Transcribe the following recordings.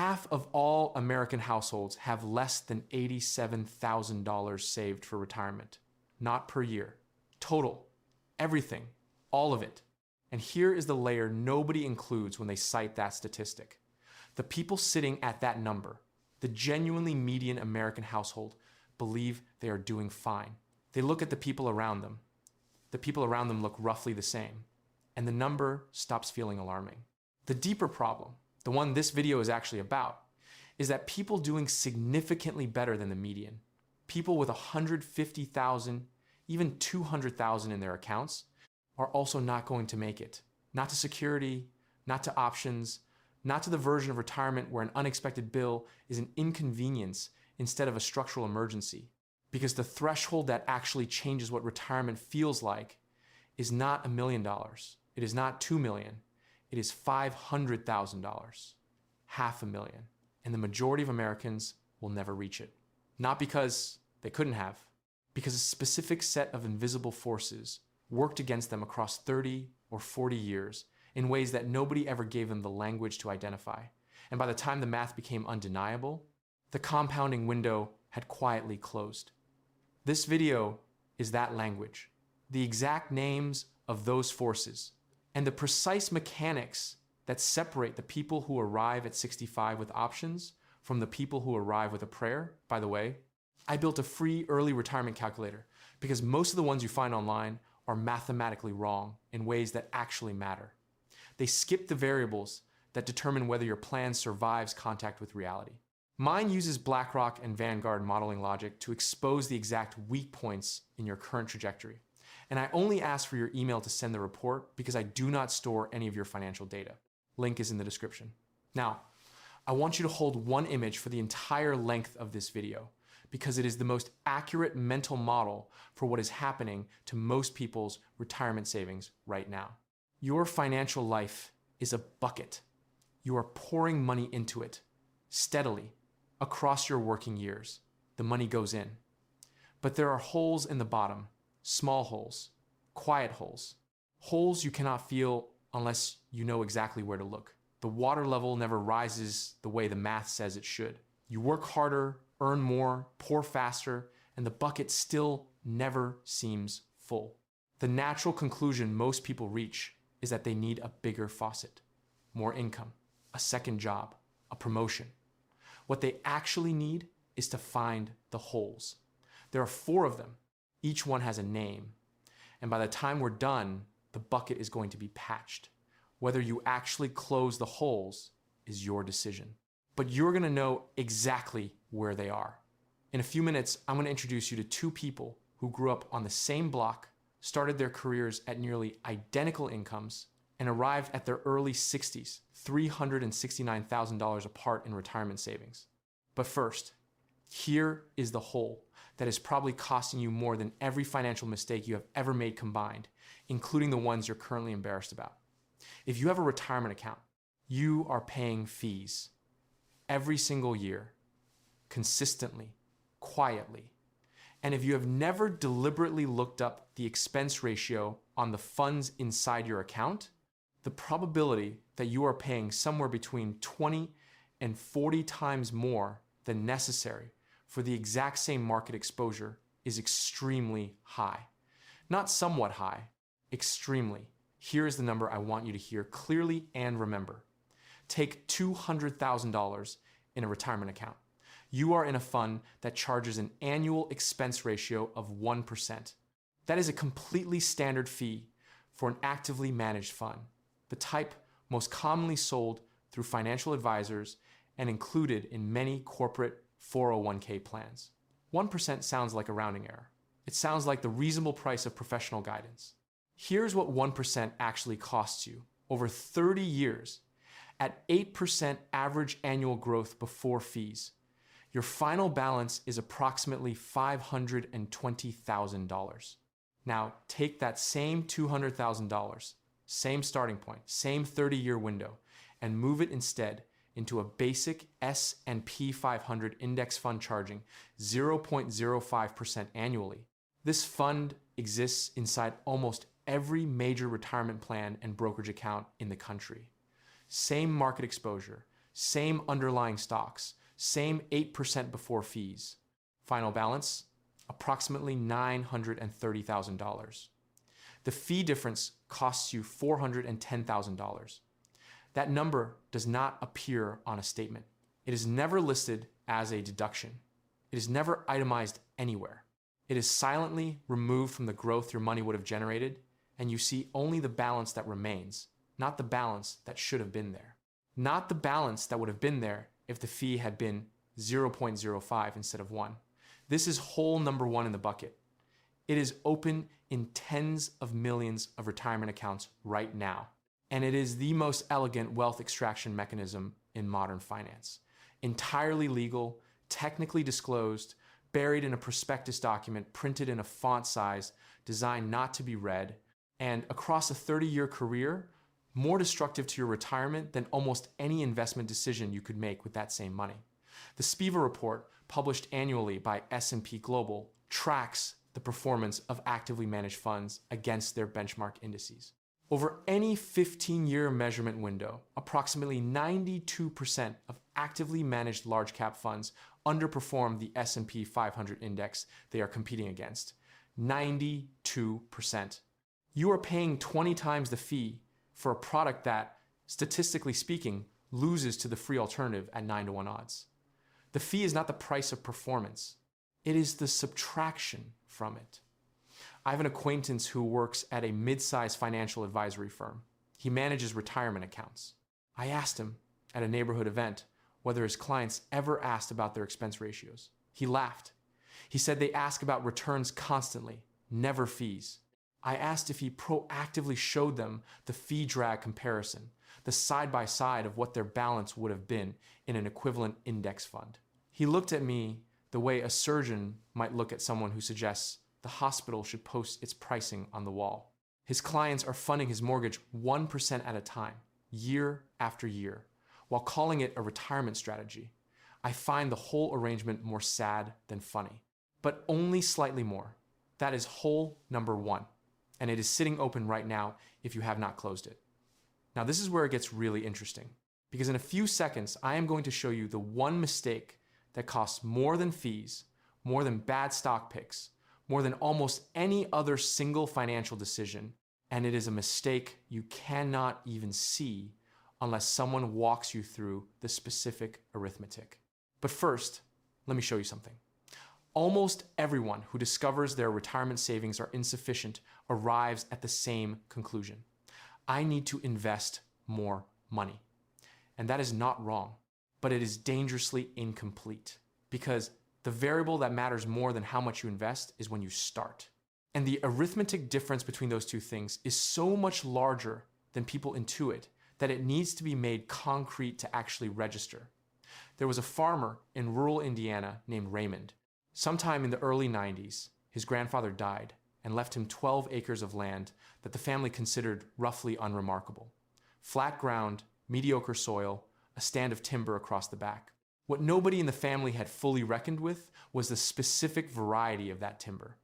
Half of all American households have less than $87,000 saved for retirement. Not per year. Total. Everything. All of it. And here is the layer nobody includes when they cite that statistic. The people sitting at that number, the genuinely median American household, believe they are doing fine. They look at the people around them. The people around them look roughly the same. And the number stops feeling alarming. The deeper problem, the one this video is actually about, is that people doing significantly better than the median, people with 150,000, even 200,000 in their accounts, are also not going to make it. Not to security, not to options, not to the version of retirement where an unexpected bill is an inconvenience instead of a structural emergency. Because the threshold that actually changes what retirement feels like is not $1 million. It is not $2 million. It is $500,000. $500,000. And the majority of Americans will never reach it. Not because they couldn't have, because a specific set of invisible forces worked against them across 30 or 40 years in ways that nobody ever gave them the language to identify. And by the time the math became undeniable, the compounding window had quietly closed. This video is that language, the exact names of those forces, and the precise mechanics that separate the people who arrive at 65 with options from the people who arrive with a prayer. By the way, I built a free early retirement calculator because most of the ones you find online are mathematically wrong in ways that actually matter. They skip the variables that determine whether your plan survives contact with reality. Mine uses BlackRock and Vanguard modeling logic to expose the exact weak points in your current trajectory. And I only ask for your email to send the report because I do not store any of your financial data. Link is in the description. Now, I want you to hold one image for the entire length of this video because it is the most accurate mental model for what is happening to most people's retirement savings right now. Your financial life is a bucket. You are pouring money into it steadily across your working years. The money goes in. But there are holes in the bottom, small holes, quiet holes, holes you cannot feel unless you know exactly where to look. The water level never rises the way the math says it should. You work harder, earn more, pour faster, and the bucket still never seems full. The natural conclusion most people reach is that they need a bigger faucet, more income, a second job, a promotion. What they actually need is to find the holes. There are 4 of them. Each one has a name. And by the time we're done, the bucket is going to be patched. Whether you actually close the holes is your decision. But you're going to know exactly where they are. In a few minutes, I'm going to introduce you to 2 people who grew up on the same block, started their careers at nearly identical incomes, and arrived at their early 60s, $369,000 apart in retirement savings. But first, here is the hole that is probably costing you more than every financial mistake you have ever made combined, including the ones you're currently embarrassed about. If you have a retirement account, you are paying fees every single year, consistently, quietly. And if you have never deliberately looked up the expense ratio on the funds inside your account, the probability that you are paying somewhere between 20 and 40 times more than necessary for the exact same market exposure is extremely high. Not somewhat high, extremely. Here is the number I want you to hear clearly and remember. Take $200,000 in a retirement account. You are in a fund that charges an annual expense ratio of 1%. That is a completely standard fee for an actively managed fund, the type most commonly sold through financial advisors and included in many corporate 401k plans. 1% sounds like a rounding error. It sounds like the reasonable price of professional guidance. Here's what 1% actually costs you over 30 years at 8% average annual growth before fees. Your final balance is approximately $520,000. Now take that same $200,000, same starting point, same 30-year window, and move it instead into a basic S&P 500 index fund charging 0.05% annually. This fund exists inside almost every major retirement plan and brokerage account in the country. Same market exposure, same underlying stocks, same 8% before fees. Final balance, approximately $930,000. The fee difference costs you $410,000. That number does not appear on a statement. It is never listed as a deduction. It is never itemized anywhere. It is silently removed from the growth your money would have generated, and you see only the balance that remains, not the balance that should have been there. Not the balance that would have been there if the fee had been 0.05 instead of 1. This is hole number 1 in the bucket. It is open in tens of millions of retirement accounts right now, and it is the most elegant wealth extraction mechanism in modern finance. Entirely legal, technically disclosed, buried in a prospectus document printed in a font size designed not to be read, and across a 30-year career, more destructive to your retirement than almost any investment decision you could make with that same money. The SPIVA report, published annually by S&P Global, tracks the performance of actively managed funds against their benchmark indices. Over any 15-year measurement window, approximately 92% of actively managed large-cap funds underperform the S&P 500 index they are competing against. 92%. You are paying 20 times the fee for a product that, statistically speaking, loses to the free alternative at 9-to-1 odds. The fee is not the price of performance. It is the subtraction from it. I have an acquaintance who works at a mid-sized financial advisory firm. He manages retirement accounts. I asked him at a neighborhood event whether his clients ever asked about their expense ratios. He laughed. He said they ask about returns constantly, never fees. I asked if he proactively showed them the fee drag comparison, the side-by-side of what their balance would have been in an equivalent index fund. He looked at me the way a surgeon might look at someone who suggests the hospital should post its pricing on the wall. His clients are funding his mortgage 1% at a time, year after year, while calling it a retirement strategy. I find the whole arrangement more sad than funny, but only slightly more. That is hole number 1, and it is sitting open right now if you have not closed it. Now this is where it gets really interesting, because in a few seconds I am going to show you the one mistake that costs more than fees, more than bad stock picks, more than almost any other single financial decision, and it is a mistake you cannot even see unless someone walks you through the specific arithmetic. But first, let me show you something. Almost everyone who discovers their retirement savings are insufficient arrives at the same conclusion. I need to invest more money. And that is not wrong, but it is dangerously incomplete, because the variable that matters more than how much you invest is when you start. And the arithmetic difference between those two things is so much larger than people intuit that it needs to be made concrete to actually register. There was a farmer in rural Indiana named Raymond. Sometime in the early 90s, his grandfather died and left him 12 acres of land that the family considered roughly unremarkable. Flat ground, mediocre soil, a stand of timber across the back. What nobody in the family had fully reckoned with was the specific variety of that timber.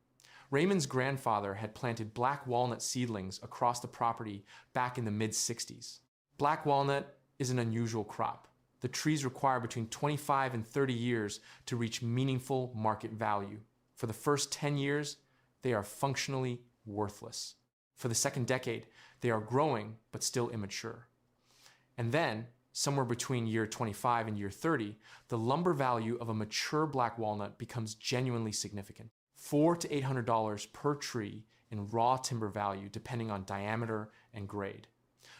Raymond's grandfather had planted black walnut seedlings across the property back in the mid-60s. Black walnut is an unusual crop. The trees require between 25 and 30 years to reach meaningful market value. For the first 10 years, they are functionally worthless. For the second decade, they are growing but still immature. And then, somewhere between year 25 and year 30, the lumber value of a mature black walnut becomes genuinely significant. $400 to $800 per tree in raw timber value depending on diameter and grade.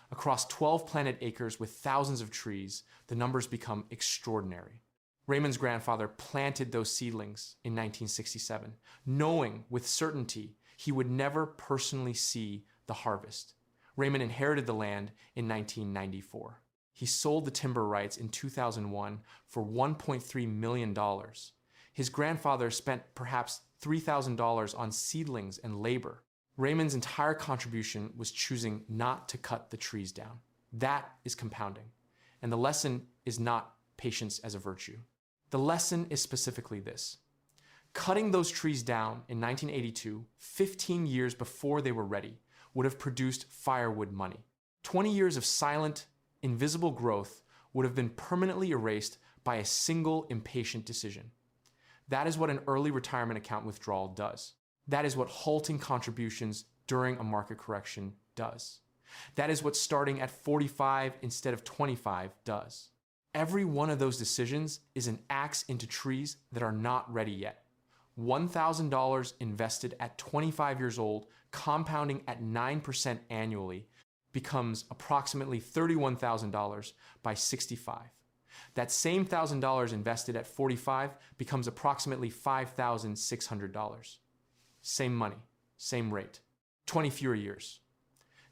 Across 12 planted acres with thousands of trees, the numbers become extraordinary. Raymond's grandfather planted those seedlings in 1967, knowing with certainty he would never personally see the harvest. Raymond inherited the land in 1994. He sold the timber rights in 2001 for $1.3 million. His grandfather spent perhaps $3,000 on seedlings and labor. Raymond's entire contribution was choosing not to cut the trees down. That is compounding. And the lesson is not patience as a virtue. The lesson is specifically this. Cutting those trees down in 1982, 15 years before they were ready, would have produced firewood money. 20 years of silent, invisible growth would have been permanently erased by a single impatient decision. That is what an early retirement account withdrawal does. That is what halting contributions during a market correction does. That is what starting at 45 instead of 25 does. Every one of those decisions is an axe into trees that are not ready yet. $1,000 invested at 25 years old, compounding at 9% annually, becomes approximately $31,000 by 65. That same $1,000 invested at 45 becomes approximately $5,600. Same money, same rate, 20 fewer years.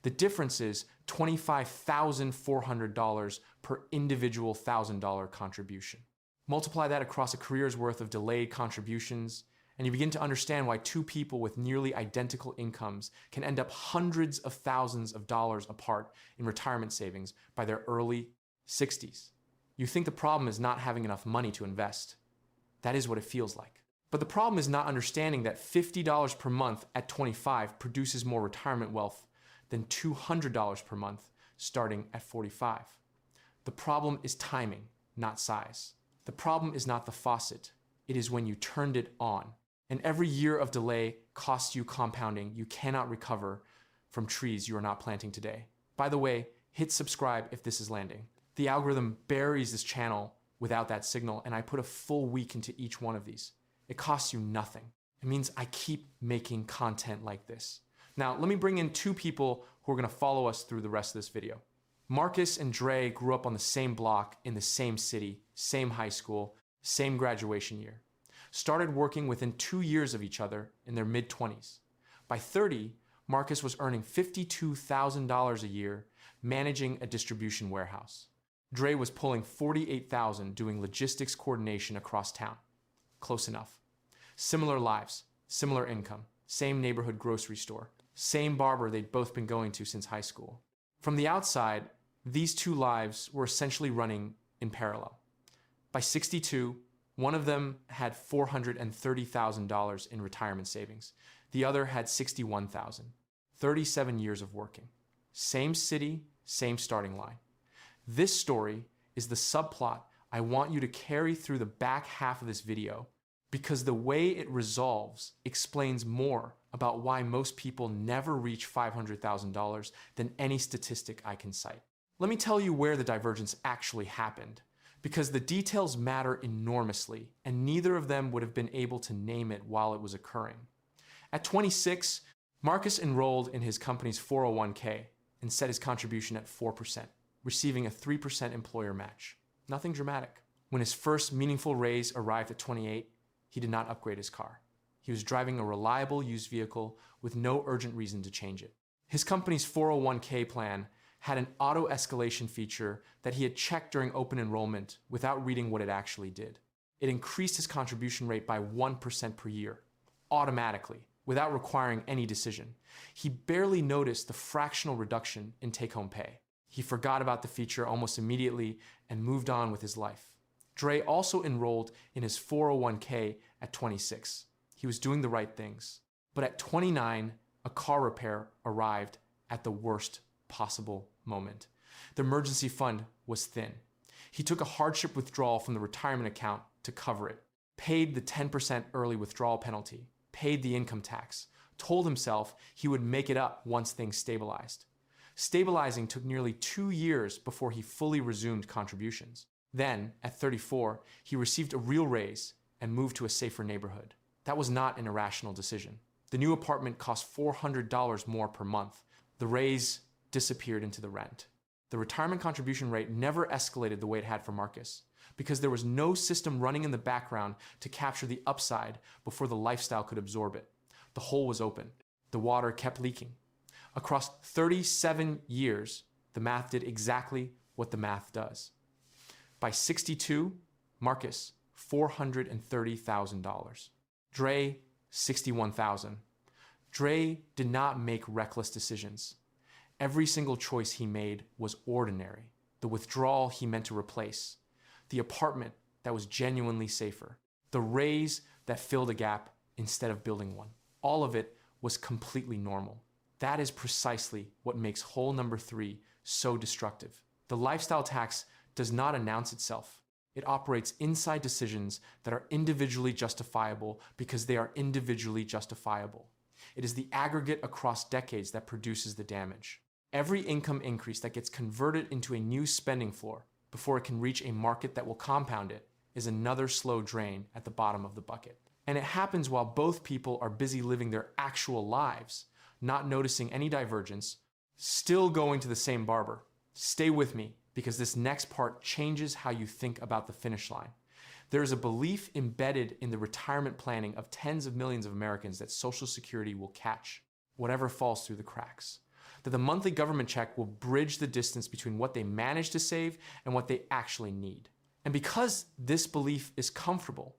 The difference is $25,400 per individual $1,000 contribution. Multiply that across a career's worth of delayed contributions, and you begin to understand why two people with nearly identical incomes can end up hundreds of thousands of dollars apart in retirement savings by their early 60s. You think the problem is not having enough money to invest. That is what it feels like. But the problem is not understanding that $50 per month at 25 produces more retirement wealth than $200 per month starting at 45. The problem is timing, not size. The problem is not the faucet. It is when you turned it on. And every year of delay costs you compounding you cannot recover from trees you are not planting today. By the way, hit subscribe if this is landing. The algorithm buries this channel without that signal, and I put a full week into each one of these. It costs you nothing. It means I keep making content like this. Now, let me bring in two people who are going to follow us through the rest of this video. Marcus and Dre grew up on the same block in the same city, same high school, same graduation year. Started working within 2 years of each other in their mid-20s. By 30, Marcus was earning $52,000 a year managing a distribution warehouse. Dre was pulling $48,000 doing logistics coordination across town. Close enough. Similar lives, similar income, same neighborhood grocery store, same barber they'd both been going to since high school. From the outside, these two lives were essentially running in parallel. By 62, one of them had $430,000 in retirement savings. The other had $61,000. 37 years of working. Same city, same starting line. This story is the subplot I want you to carry through the back half of this video, because the way it resolves explains more about why most people never reach $500,000 than any statistic I can cite. Let me tell you where the divergence actually happened, because the details matter enormously, and neither of them would have been able to name it while it was occurring. At 26, Marcus enrolled in his company's 401k and set his contribution at 4%, receiving a 3% employer match. Nothing dramatic. When his first meaningful raise arrived at 28, he did not upgrade his car. He was driving a reliable used vehicle with no urgent reason to change it. His company's 401k plan had an auto-escalation feature that he had checked during open enrollment without reading what it actually did. It increased his contribution rate by 1% per year, automatically, without requiring any decision. He barely noticed the fractional reduction in take-home pay. He forgot about the feature almost immediately and moved on with his life. Dre also enrolled in his 401k at 26. He was doing the right things. But at 29, a car repair arrived at the worst possible moment. The emergency fund was thin. He took a hardship withdrawal from the retirement account to cover it, paid the 10% early withdrawal penalty, paid the income tax, told himself he would make it up once things stabilized. Stabilizing took nearly 2 years before he fully resumed contributions. Then, at 34, he received a real raise and moved to a safer neighborhood. That was not an irrational decision. The new apartment cost $400 more per month. The raise disappeared into the rent. The retirement contribution rate never escalated the way it had for Marcus, because there was no system running in the background to capture the upside before the lifestyle could absorb it. The hole was open. The water kept leaking. Across 37 years, the math did exactly what the math does. By 62, Marcus, $430,000. Dre, $61,000. Dre did not make reckless decisions. Every single choice he made was ordinary. The withdrawal he meant to replace. The apartment that was genuinely safer. The raise that filled a gap instead of building one. All of it was completely normal. That is precisely what makes hole number 3 so destructive. The lifestyle tax does not announce itself. It operates inside decisions that are individually justifiable because they are individually justifiable. It is the aggregate across decades that produces the damage. Every income increase that gets converted into a new spending floor before it can reach a market that will compound it is another slow drain at the bottom of the bucket. And it happens while both people are busy living their actual lives, not noticing any divergence, still going to the same barber. Stay with me, because this next part changes how you think about the finish line. There is a belief embedded in the retirement planning of tens of millions of Americans that Social Security will catch whatever falls through the cracks, that the monthly government check will bridge the distance between what they manage to save and what they actually need. And because this belief is comfortable,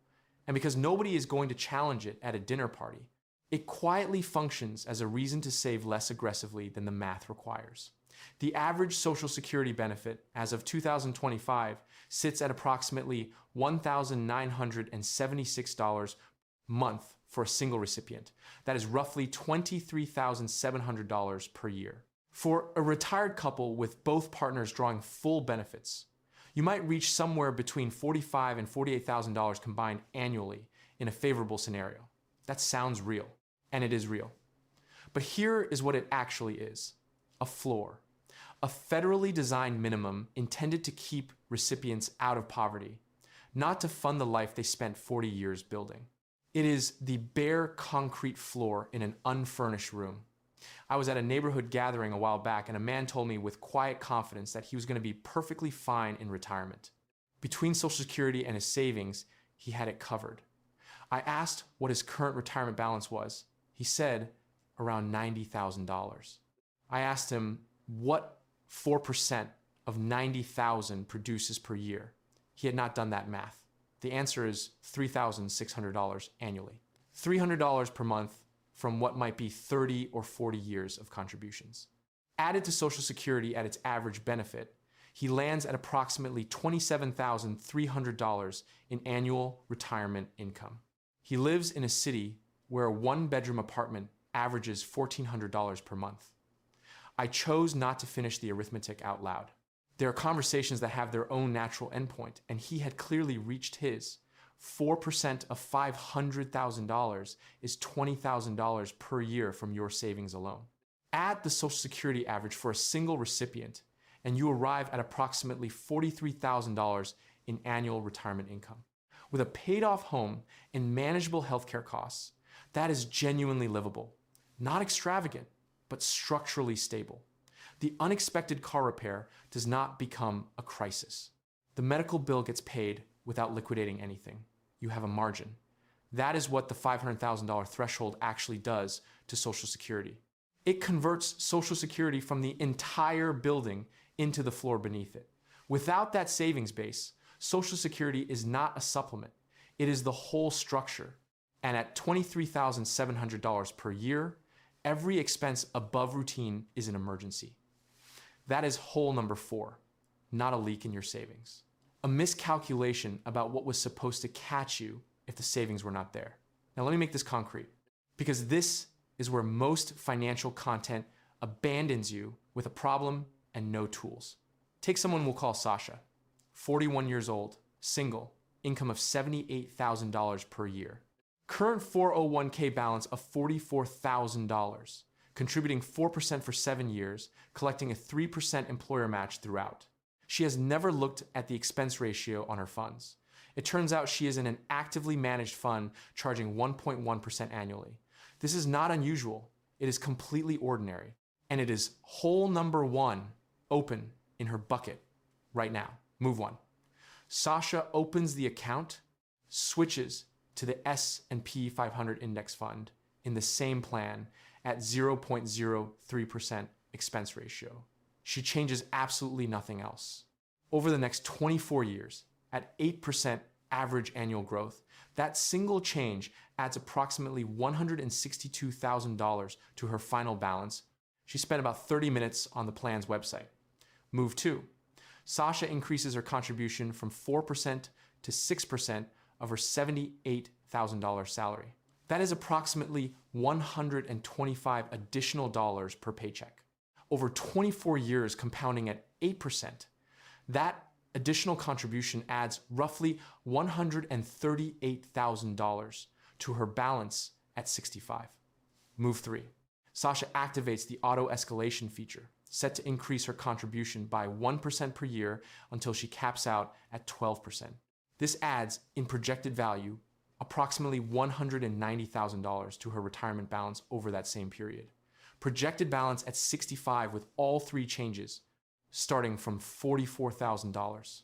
and because nobody is going to challenge it at a dinner party, it quietly functions as a reason to save less aggressively than the math requires. The average Social Security benefit as of 2025 sits at approximately $1,976 a month for a single recipient. That is roughly $23,700 per year. For a retired couple with both partners drawing full benefits, you might reach somewhere between $45,000 and $48,000 combined annually in a favorable scenario. That sounds real, and it is real. But here is what it actually is: a floor. A federally designed minimum intended to keep recipients out of poverty, not to fund the life they spent 40 years building. It is the bare concrete floor in an unfurnished room. I was at a neighborhood gathering a while back, and a man told me with quiet confidence that he was going to be perfectly fine in retirement. Between Social Security and his savings, he had it covered. I asked what his current retirement balance was. He said around $90,000. I asked him what 4% of 90,000 produces per year. He had not done that math. The answer is $3,600 annually. $300 per month from what might be 30 or 40 years of contributions. Added to Social Security at its average benefit, he lands at approximately $27,300 in annual retirement income. He lives in a city where a one-bedroom apartment averages $1,400 per month. I chose not to finish the arithmetic out loud. There are conversations that have their own natural endpoint, and he had clearly reached his. 4% of $500,000 is $20,000 per year from your savings alone. Add the Social Security average for a single recipient, and you arrive at approximately $43,000 in annual retirement income. With a paid-off home and manageable healthcare costs, that is genuinely livable. Not extravagant, but structurally stable. The unexpected car repair does not become a crisis. The medical bill gets paid without liquidating anything. You have a margin. That is what the $500,000 threshold actually does to Social Security. It converts Social Security from the entire building into the floor beneath it. Without that savings base, Social Security is not a supplement. It is the whole structure. And at $23,700 per year, every expense above routine is an emergency. That is hole number 4, not a leak in your savings. A miscalculation about what was supposed to catch you if the savings were not there. Now let me make this concrete, because this is where most financial content abandons you with a problem and no tools. Take someone we'll call Sasha, 41 years old, single, income of $78,000 per year. Current 401k balance of $44,000, contributing 4% for 7 years, collecting a 3% employer match throughout. She has never looked at the expense ratio on her funds. It turns out she is in an actively managed fund charging 1.1% annually. This is not unusual. It is completely ordinary. And it is hole number 1 open in her bucket right now. Move 1. Sasha opens the account, switches to the S&P 500 index fund in the same plan at 0.03% expense ratio. She changes absolutely nothing else. Over the next 24 years, at 8% average annual growth, that single change adds approximately $162,000 to her final balance. She spent about 30 minutes on the plan's website. Move 2. Sasha increases her contribution from 4% to 6% of her $78,000 salary. That is approximately $125 additional dollars per paycheck. Over 24 years compounding at 8%, that additional contribution adds roughly $138,000 to her balance at 65. Move 3. Sasha activates the auto escalation feature, set to increase her contribution by 1% per year until she caps out at 12%. This adds, in projected value, approximately $190,000 to her retirement balance over that same period. Projected balance at 65 with all three changes, starting from $44,000,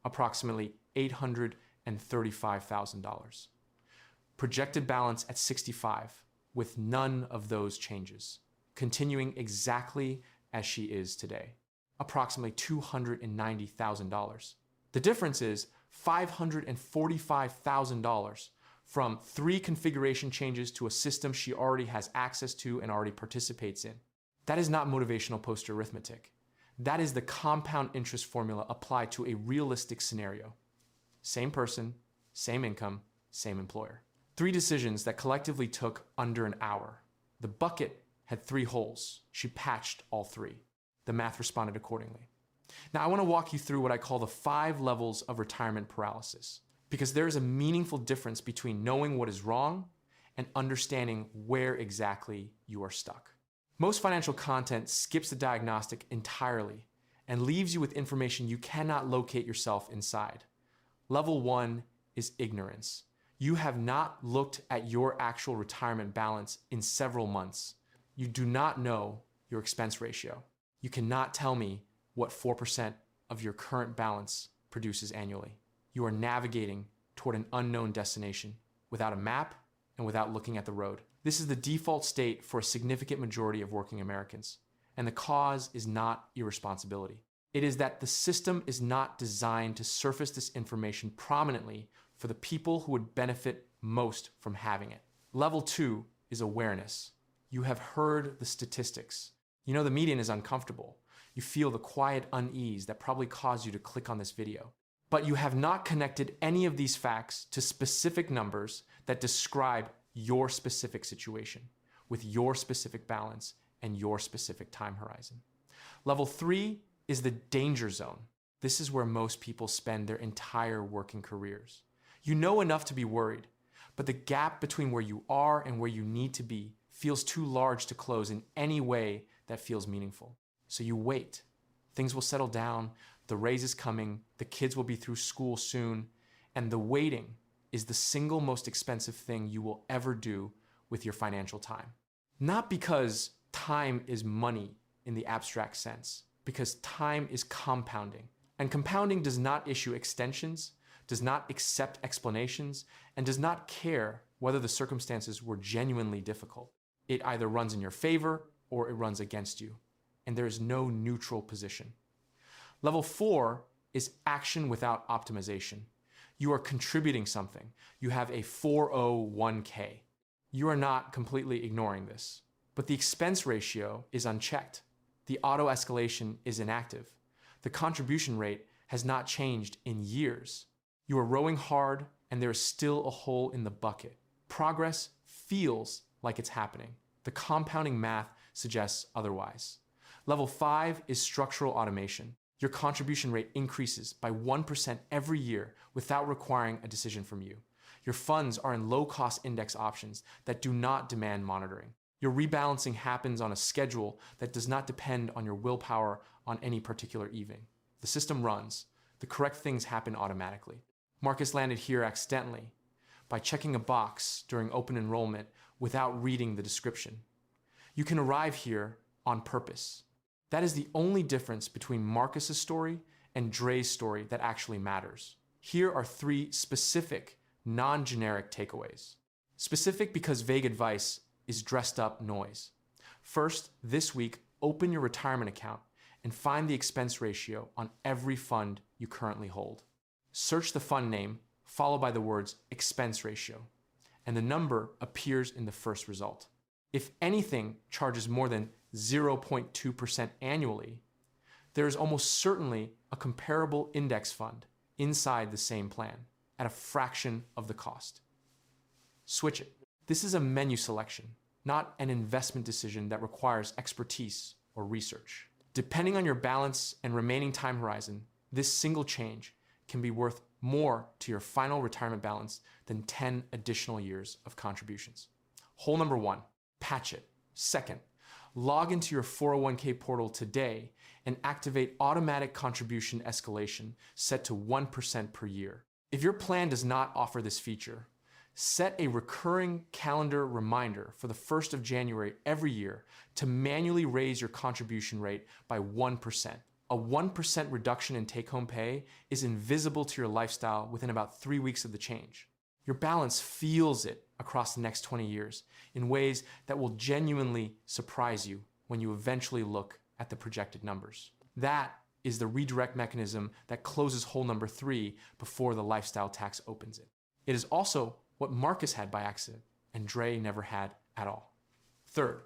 approximately $835,000. Projected balance at 65 with none of those changes, continuing exactly as she is today, approximately $290,000. The difference is $545,000 from 3 configuration changes to a system she already has access to and already participates in. That is not motivational poster arithmetic. That is the compound interest formula applied to a realistic scenario. Same person, same income, same employer. 3 decisions that collectively took under an hour. The bucket had 3 holes. She patched all 3. The math responded accordingly. Now I want to walk you through what I call the 5 levels of retirement paralysis, because there is a meaningful difference between knowing what is wrong and understanding where exactly you are stuck. Most financial content skips the diagnostic entirely and leaves you with information you cannot locate yourself inside. Level 1 is ignorance. You have not looked at your actual retirement balance in several months. You do not know your expense ratio. You cannot tell me what 4% of your current balance produces annually. You are navigating toward an unknown destination without a map and without looking at the road. This is the default state for a significant majority of working Americans, and the cause is not irresponsibility. It is that the system is not designed to surface this information prominently for the people who would benefit most from having it. Level 2 is awareness. You have heard the statistics. You know the median is uncomfortable. You feel the quiet unease that probably caused you to click on this video. But you have not connected any of these facts to specific numbers that describe your specific situation with your specific balance and your specific time horizon. Level 3 is the danger zone. This is where most people spend their entire working careers. You know enough to be worried, but the gap between where you are and where you need to be feels too large to close in any way that feels meaningful. So you wait. Things will settle down, the raise is coming, the kids will be through school soon, and the waiting is the single most expensive thing you will ever do with your financial time. Not because time is money in the abstract sense, because time is compounding. And compounding does not issue extensions, does not accept explanations, and does not care whether the circumstances were genuinely difficult. It either runs in your favor or it runs against you, and there is no neutral position. Level 4 is action without optimization. You are contributing something. You have a 401k. You are not completely ignoring this, but the expense ratio is unchecked. The auto escalation is inactive. The contribution rate has not changed in years. You are rowing hard and there is still a hole in the bucket. Progress feels like it's happening. The compounding math suggests otherwise. Level 5 is structural automation. Your contribution rate increases by 1% every year without requiring a decision from you. Your funds are in low-cost index options that do not demand monitoring. Your rebalancing happens on a schedule that does not depend on your willpower on any particular evening. The system runs. The correct things happen automatically. Marcus landed here accidentally by checking a box during open enrollment without reading the description. You can arrive here on purpose. That is the only difference between Marcus's story and Dre's story that actually matters. Here are 3 specific, non-generic takeaways. Specific because vague advice is dressed up noise. First, this week, open your retirement account and find the expense ratio on every fund you currently hold. Search the fund name, followed by the words expense ratio, and the number appears in the first result. If anything charges more than 0.2% annually, there is almost certainly a comparable index fund inside the same plan at a fraction of the cost. Switch it. This is a menu selection, not an investment decision that requires expertise or research. Depending on your balance and remaining time horizon, This single change can be worth more to your final retirement balance than 10 additional years of contributions. Hole number 1, patch it. Second, log into your 401k portal today and activate automatic contribution escalation set to 1% per year. If your plan does not offer this feature, set a recurring calendar reminder for the 1st of January every year to manually raise your contribution rate by 1%. A 1% reduction in take-home pay is invisible to your lifestyle within about 3 weeks of the change. Your balance feels it across the next 20 years in ways that will genuinely surprise you when you eventually look at the projected numbers. That is the redirect mechanism that closes hole number 3 before the lifestyle tax opens it. It is also what Marcus had by accident and Dre never had at all. Third,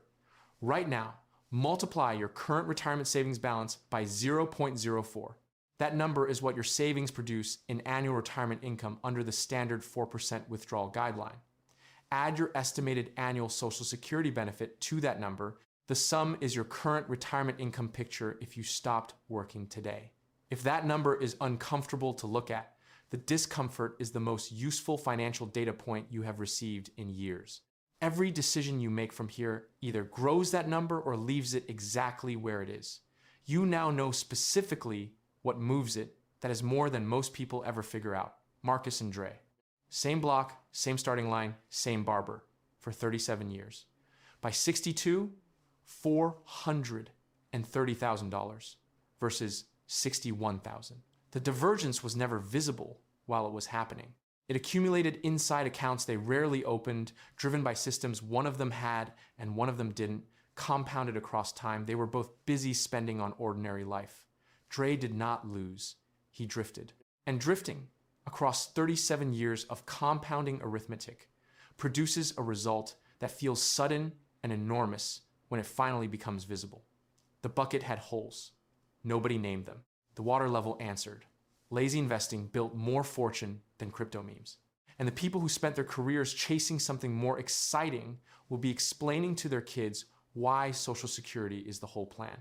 right now, multiply your current retirement savings balance by 0.04. That number is what your savings produce in annual retirement income under the standard 4% withdrawal guideline. Add your estimated annual Social Security benefit to that number. The sum is your current retirement income picture if you stopped working today. If that number is uncomfortable to look at, the discomfort is the most useful financial data point you have received in years. Every decision you make from here either grows that number or leaves it exactly where it is. You now know specifically what moves it. That is more than most people ever figure out. Marcus and Dre. Same block, same starting line, same barber for 37 years. By 62, $430,000 versus $61,000. The divergence was never visible while it was happening. It accumulated inside accounts they rarely opened, driven by systems one of them had and one of them didn't, compounded across time. They were both busy spending on ordinary life. Dre did not lose. He drifted. And drifting, across 37 years of compounding arithmetic, produces a result that feels sudden and enormous when it finally becomes visible. The bucket had holes. Nobody named them. The water level answered. Lazy investing built more fortune than crypto memes. And the people who spent their careers chasing something more exciting will be explaining to their kids why Social Security is the whole plan.